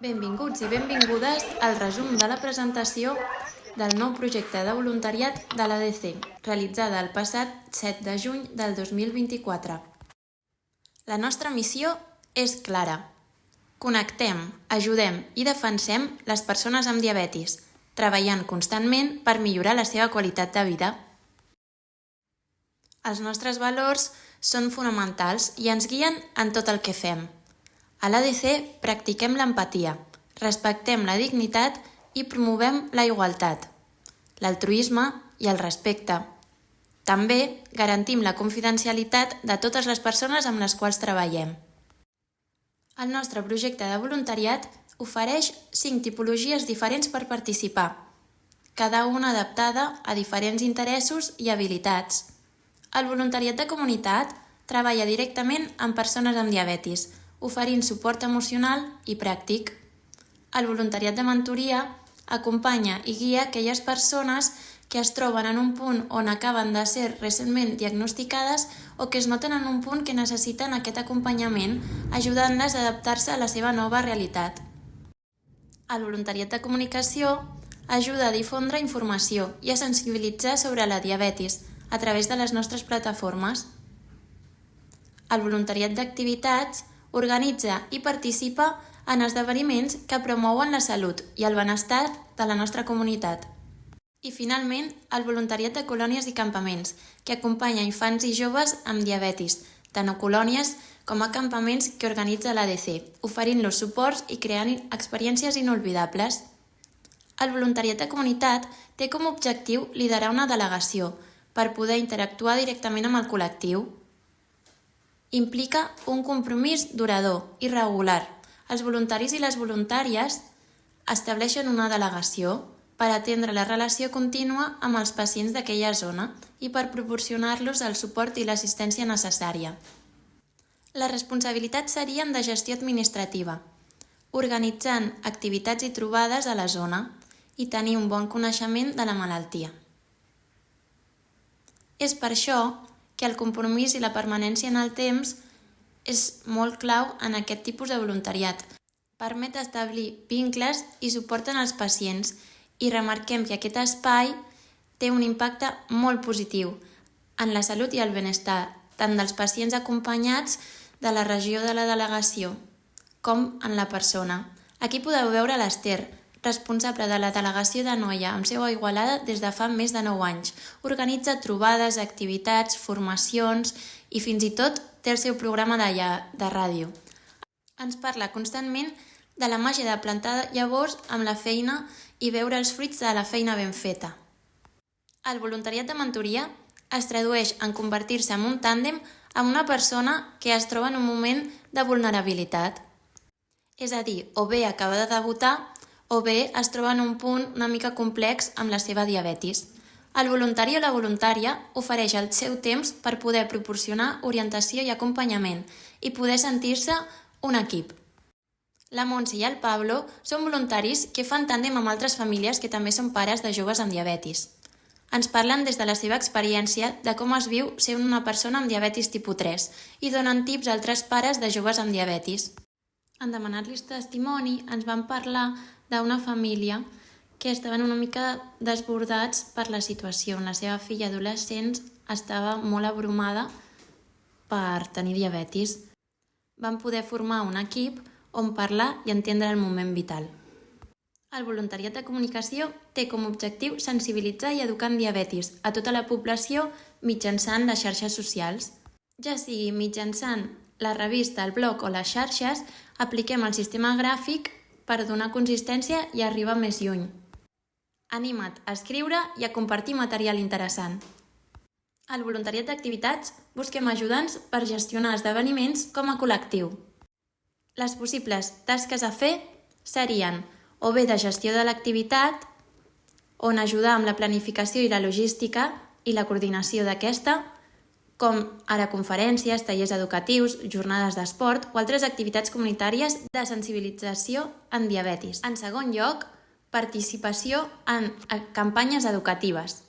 Benvinguts i benvingudes al resum de la presentació del nou projecte de voluntariat de l'ADC, realitzada el passat 7 de juny del 2024. La nostra missió és clara. Connectem, ajudem i defensem les persones amb diabetis, treballant constantment per millorar la seva qualitat de vida. Els nostres valors són fonamentals i ens guien en tot el que fem. A l'ADC practiquem l'empatia, respectem la dignitat i promovem la igualtat, l'altruisme i el respecte. També garantim la confidencialitat de totes les persones amb les quals treballem. El nostre projecte de voluntariat ofereix 5 tipologies diferents per participar, cada una adaptada a diferents interessos i habilitats. El voluntariat de comunitat treballa directament amb persones amb diabetis, oferint suport emocional i pràctic. El voluntariat de mentoria acompanya i guia aquelles persones que es troben en un punt on acaben de ser recentment diagnosticades o que es noten en un punt que necessiten aquest acompanyament, ajudant-les a adaptar-se a la seva nova realitat. El voluntariat de comunicació ajuda a difondre informació i a sensibilitzar sobre la diabetis a través de les nostres plataformes. El voluntariat d'activitats organitza i participa en esdeveniments que promouen la salut i el benestar de la nostra comunitat. I finalment, el voluntariat de colònies i campaments, que acompanya infants i joves amb diabetis, tant a colònies com a campaments que organitza l'ADC, oferint-los suports i creant experiències inolvidables. El voluntariat de comunitat té com a objectiu liderar una delegació per poder interactuar directament amb el col·lectiu. Implica un compromís durador i regular. Els voluntaris i les voluntàries estableixen una delegació per atendre la relació contínua amb els pacients d'aquella zona i per proporcionar-los el suport i l'assistència necessària. Les responsabilitats serien de gestió administrativa, organitzant activitats i trobades a la zona i tenir un bon coneixement de la malaltia. És per això que el compromís i la permanència en el temps és molt clau en aquest tipus de voluntariat. Permet establir vincles i suport en els pacients i remarquem que aquest espai té un impacte molt positiu en la salut i el benestar, tant dels pacients acompanyats de la regió de la delegació com en la persona. Aquí podeu veure l'Ester, responsable de la delegació de Noia, amb seu a Igualada des de fa més de 9 anys. Organitza trobades, activitats, formacions i fins i tot té el seu programa de ràdio. Ens parla constantment de la màgia de plantar llavors amb la feina i veure els fruits de la feina ben feta. El voluntariat de mentoria es tradueix en convertir-se en un tàndem amb una persona que es troba en un moment de vulnerabilitat. És a dir, o bé acaba de debutar o bé es troba en un punt una mica complex amb la seva diabetis. El voluntari o la voluntària ofereix el seu temps per poder proporcionar orientació i acompanyament i poder sentir-se un equip. La Montse i el Pablo són voluntaris que fan tàndem amb altres famílies que també són pares de joves amb diabetis. Ens parlen des de la seva experiència de com es viu ser una persona amb diabetis tipus 3 i donen tips a altres pares de joves amb diabetis. En demanar-los testimoni ens van parlar d'una família que estaven una mica desbordats per la situació. La seva filla adolescent estava molt abrumada per tenir diabetis. Van poder formar un equip on parlar i entendre el moment vital. El voluntariat de comunicació té com a objectiu sensibilitzar i educar en diabetis a tota la població mitjançant les xarxes socials. Ja sigui mitjançant la revista, el blog o les xarxes, apliquem el sistema gràfic per donar consistència i arribar més lluny. Anima't a escriure i a compartir material interessant. Al voluntariat d'activitats busquem ajudants per gestionar esdeveniments com a col·lectiu. Les possibles tasques a fer serien o bé de gestió de l'activitat, on ajudar amb la planificació i la logística i la coordinació d'aquesta, com ara conferències, tallers educatius, jornades d'esport o altres activitats comunitàries de sensibilització en diabetis. En segon lloc, participació en campanyes educatives,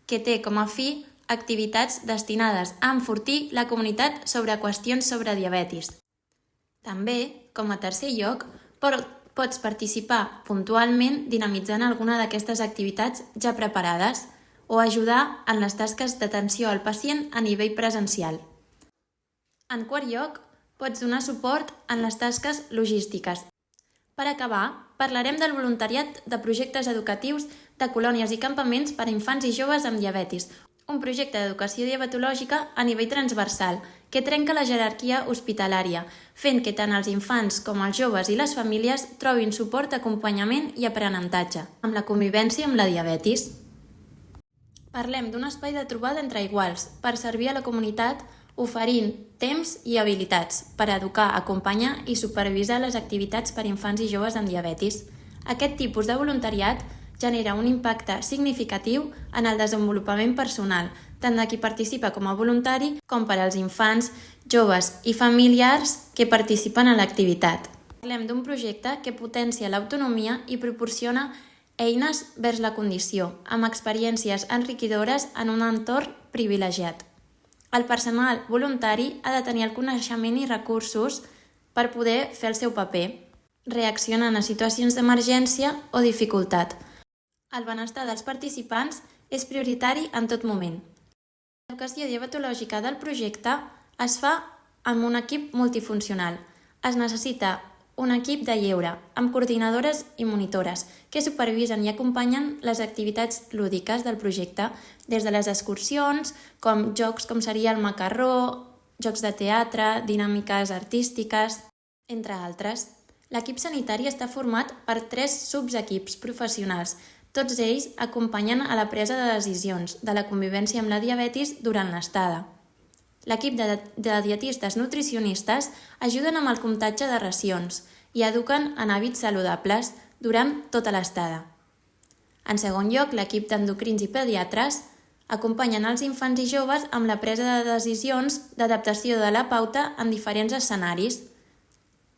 que té com a fi activitats destinades a enfortir la comunitat sobre qüestions sobre diabetis. També, com a tercer lloc, pots participar puntualment dinamitzant alguna d'aquestes activitats ja preparades o ajudar en les tasques d'atenció al pacient a nivell presencial. En quart lloc, pots donar suport en les tasques logístiques. Per acabar, parlarem del voluntariat de projectes educatius de colònies i campaments per a infants i joves amb diabetis, un projecte d'educació diabetològica a nivell transversal que trenca la jerarquia hospitalària, fent que tant els infants com els joves i les famílies trobin suport, acompanyament i aprenentatge amb la convivència amb la diabetis. Parlem d'un espai de trobada entre iguals per servir a la comunitat oferint temps i habilitats per educar, acompanyar i supervisar les activitats per a infants i joves amb diabetis. Aquest tipus de voluntariat genera un impacte significatiu en el desenvolupament personal, tant de qui participa com a voluntari com per als infants, joves i familiars que participen en l'activitat. Parlem d'un projecte que potencia l'autonomia i proporciona eines vers la condició, amb experiències enriquidores en un entorn privilegiat. El personal voluntari ha de tenir el coneixement i recursos per poder fer el seu paper, reaccionant a situacions d'emergència o dificultat. El benestar dels participants és prioritari en tot moment. L'educació diabetològica del projecte es fa amb un equip multifuncional. Es necessita un equip de lleure, amb coordinadores i monitores, que supervisen i acompanyen les activitats lúdiques del projecte, des de les excursions, com jocs com seria el macarró, jocs de teatre, dinàmiques artístiques, entre altres. L'equip sanitari està format per 3 subequips professionals. Tots ells acompanyen a la presa de decisions de la convivència amb la diabetis durant l'estada. L'equip de dietistes nutricionistes ajuden amb el comptatge de racions i eduquen en hàbits saludables durant tota l'estada. En segon lloc, l'equip d'endocrins i pediatres acompanyen els infants i joves amb la presa de decisions d'adaptació de la pauta en diferents escenaris,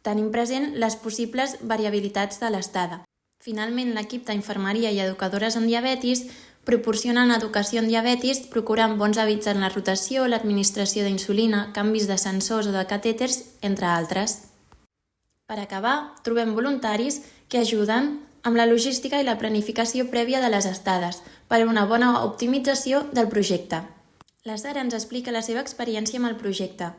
tenint present les possibles variabilitats de l'estada. Finalment, l'equip d'infermeria i educadores en diabetis proporcionen educació en diabetis procurant bons hàbits en la rotació, l'administració d'insulina, canvis de sensors o de catèters, entre altres. Per acabar, trobem voluntaris que ajuden amb la logística i la planificació prèvia de les estades per a una bona optimització del projecte. La Sara ens explica la seva experiència amb el projecte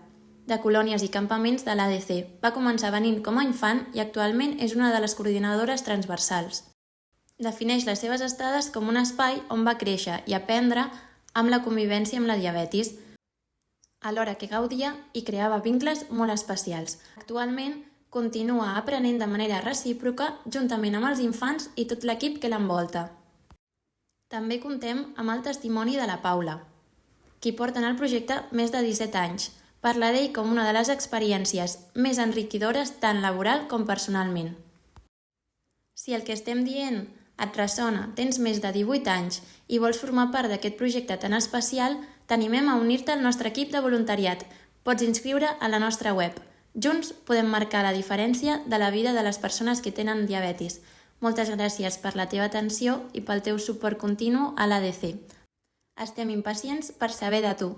de colònies i campaments de l'ADC. Va començar venint com a infant i actualment és una de les coordinadores transversals. Defineix les seves estades com un espai on va créixer i aprendre amb la convivència amb la diabetis, alhora que gaudia i creava vincles molt especials. Actualment continua aprenent de manera recíproca juntament amb els infants i tot l'equip que l'envolta. També contem amb el testimoni de la Paula, qui porta en el projecte més de 17 anys. Parla d'ell com una de les experiències més enriquidores tant laboral com personalment. Si el que estem dient et ressona, tens més de 18 anys i vols formar part d'aquest projecte tan especial, t'animem a unir-te al nostre equip de voluntariat. Pots inscriure a la nostra web. Junts podem marcar la diferència de la vida de les persones que tenen diabetis. Moltes gràcies per la teva atenció i pel teu suport continu a l'ADC. Estem impacients per saber de tu.